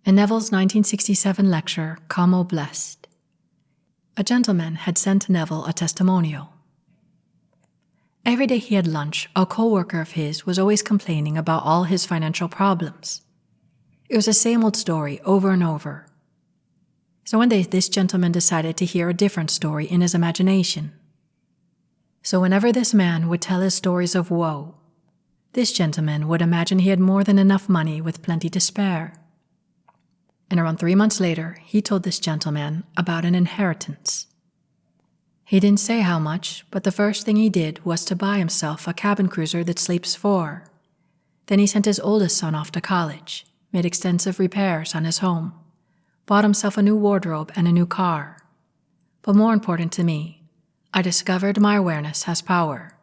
In Neville's 1967 lecture, Como Blessed, a gentleman had sent Neville a testimonial. Every day he had lunch, a co-worker of his was always complaining about all his financial problems. It was the same old story over and over. So one day this gentleman decided to hear a different story in his imagination. So whenever this man would tell his stories of woe, this gentleman would imagine he had more than enough money with plenty to spare. And around 3 months later, he told this gentleman about an inheritance. He didn't say how much, but the first thing he did was to buy himself a cabin cruiser that sleeps 4. Then he sent his oldest son off to college, made extensive repairs on his home, bought himself a new wardrobe and a new car. But more important to me, I discovered my awareness has power,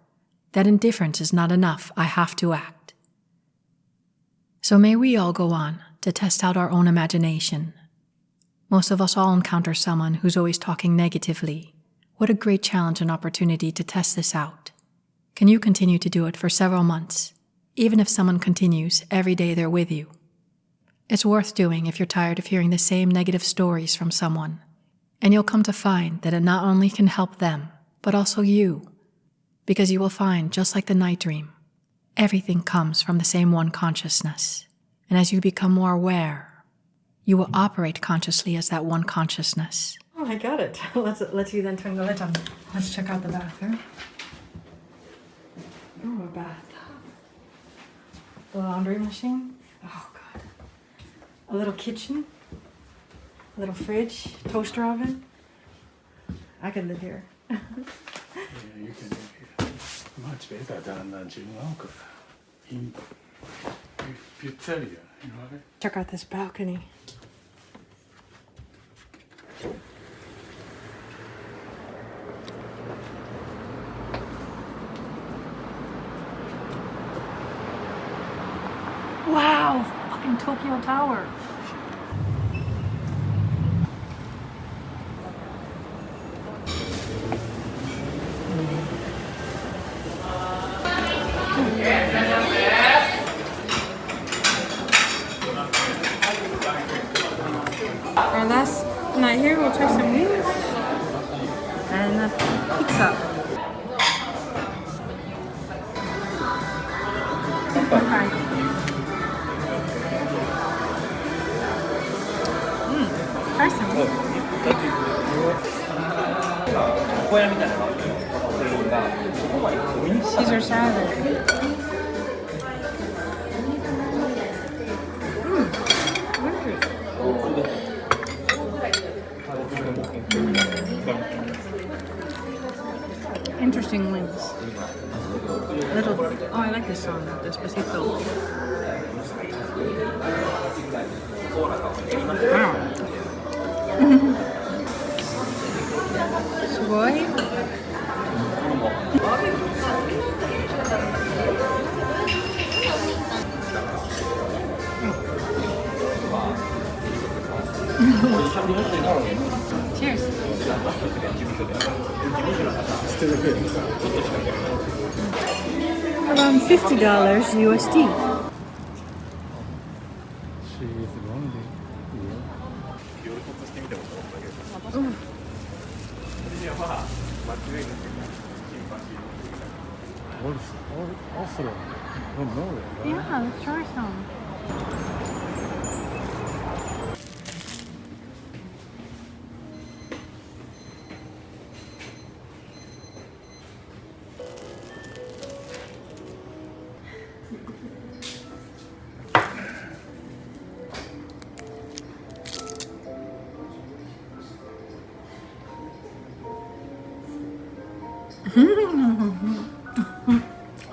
that indifference is not enough, I have to act. So may we all go on to test out our own imagination. Most of us all encounter someone who's always talking negatively. What a great challenge and opportunity to test this out. Can you continue to do it for several months, even if someone continues every day they're with you? It's worth doing if you're tired of hearing the same negative stories from someone, and you'll come to find that it not only can help them, but also you, because you will find, just like the night dream, everything comes from the same one consciousness. And as you become more aware, you will operate consciously as that one consciousness. Oh, I got it. Let's you then turn the light on. Let's check out the bathroom. Oh, a bathtub. The laundry machine. Oh, God. A little kitchen. A little fridge. Toaster oven. I could live here. Yeah, you can live here. Much better than Jinwaka. Pizzeria, you know what? Check out this balcony. Wow, fucking Tokyo Tower. Our last night here, we'll try some wings and pizza. Okay. Try some. Caesar salad. Interesting wings. Little. Oh, I like this song. Despacito. Wow. Sugoi. Cheers. Around $50 USD. She is lonely. Oslo. From Norway. Right? Yeah, let's try some.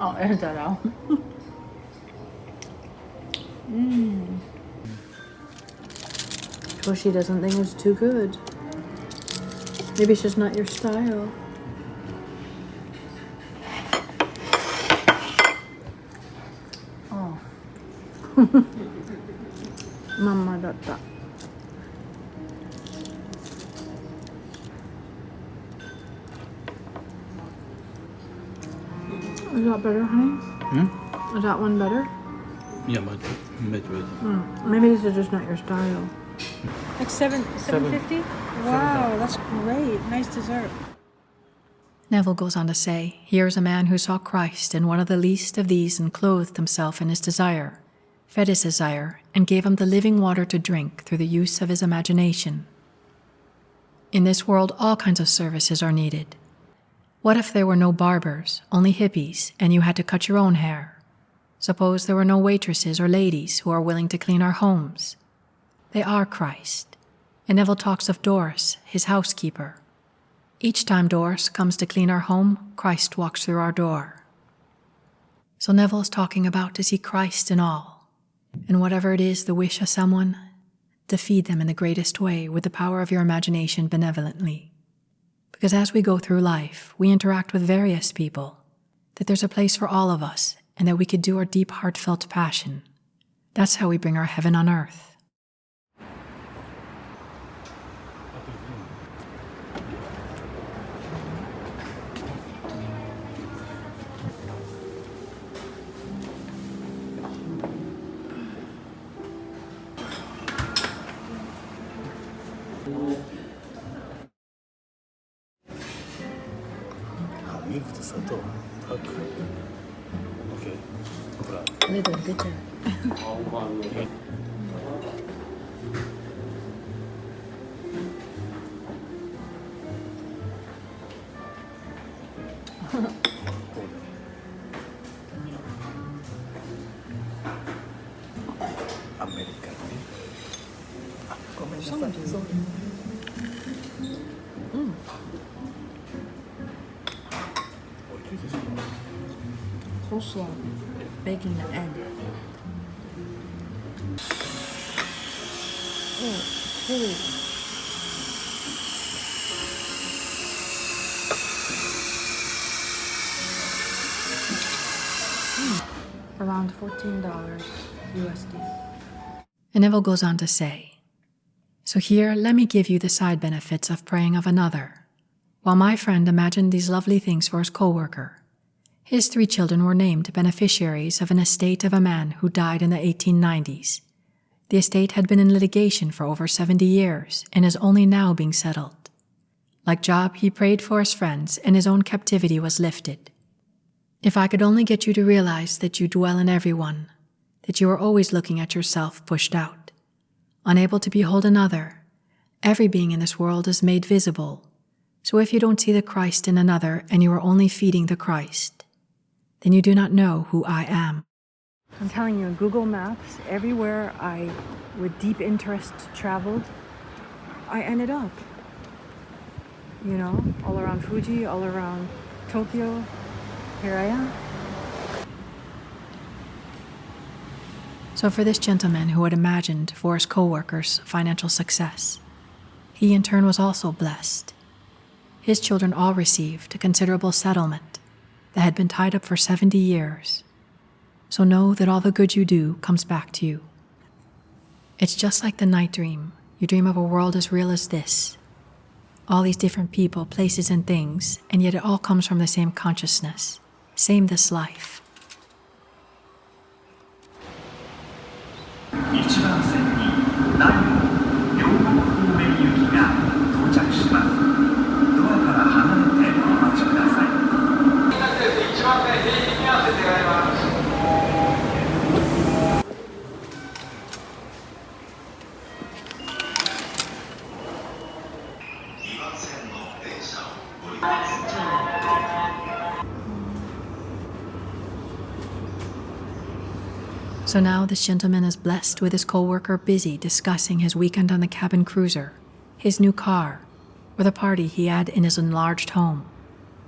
I'll edit that out. Toshi doesn't think it's too good. Maybe it's just not your style. Oh. Mama datta. Is that better, honey? Is that one better? Yeah, but Maybe these are just not your style. Like $7.50? Wow, that's great. Nice dessert. Neville goes on to say, here is a man who saw Christ in one of the least of these and clothed himself in his desire, fed his desire, and gave him the living water to drink through the use of his imagination. In this world, all kinds of services are needed. What if there were no barbers, only hippies, and you had to cut your own hair? Suppose there were no waitresses or ladies who are willing to clean our homes. They are Christ. And Neville talks of Doris, his housekeeper. Each time Doris comes to clean our home, Christ walks through our door. So Neville is talking about to see Christ in all. And whatever it is the wish of someone, to feed them in the greatest way with the power of your imagination benevolently. Because as we go through life, we interact with various people, that there's a place for all of us, and that we could do our deep heartfelt passion. That's how we bring our heaven on earth. Little bitter. Coleslaw, bacon and egg. Oh, chili. Around $14 USD. And Neville goes on to say, so here let me give you the side benefits of praying of another. While my friend imagined these lovely things for his co-worker, his 3 children were named beneficiaries of an estate of a man who died in the 1890s. The estate had been in litigation for over 70 years and is only now being settled. Like Job, he prayed for his friends and his own captivity was lifted. If I could only get you to realize that you dwell in everyone, that you are always looking at yourself pushed out, unable to behold another, every being in this world is made visible. So if you don't see the Christ in another and you are only feeding the Christ, then you do not know who I am. I'm telling you, Google Maps, everywhere I, with deep interest, traveled, I ended up. You know, all around Fuji, all around Tokyo, here I am. So for this gentleman who had imagined for his co-workers financial success, he in turn was also blessed. His children all received a considerable settlement that had been tied up for 70 years. So know that all the good you do comes back to you. It's just like the night dream. You dream of a world as real as this. All these different people, places, and things, and yet it all comes from the same consciousness, same this life. 1番線に南予両国方面行きが到着します。ドアから離れてお待ちください。1番線平行に合わせて願います。2番線の電車をご利用ください。So now this gentleman is blessed with his co-worker busy discussing his weekend on the cabin cruiser, his new car, or the party he had in his enlarged home.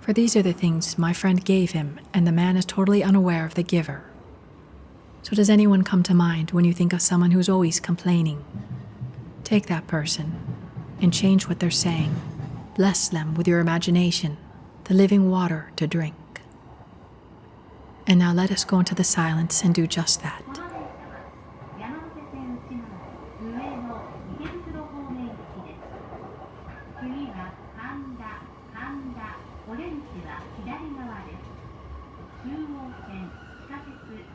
For these are the things my friend gave him, and the man is totally unaware of the giver. So does anyone come to mind when you think of someone who's always complaining? Take that person and change what they're saying. Bless them with your imagination, the living water to drink. And now let us go into the silence and do just that. 中央線、地下鉄、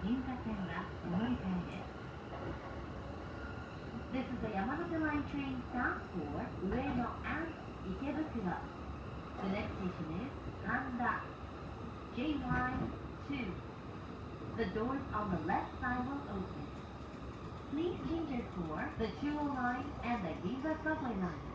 銀座線はお乗り換えです。This is the Yamanote Line train stop for Ueno and Ikebukuro. The next station is Handa. J Line 2. The doors on the left side will open. Please change it for the 209 and the Ginza subway line.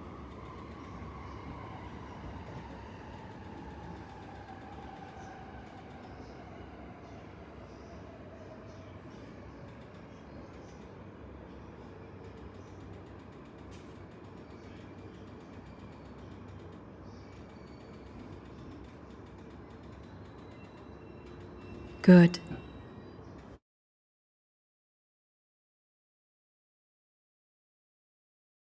Good.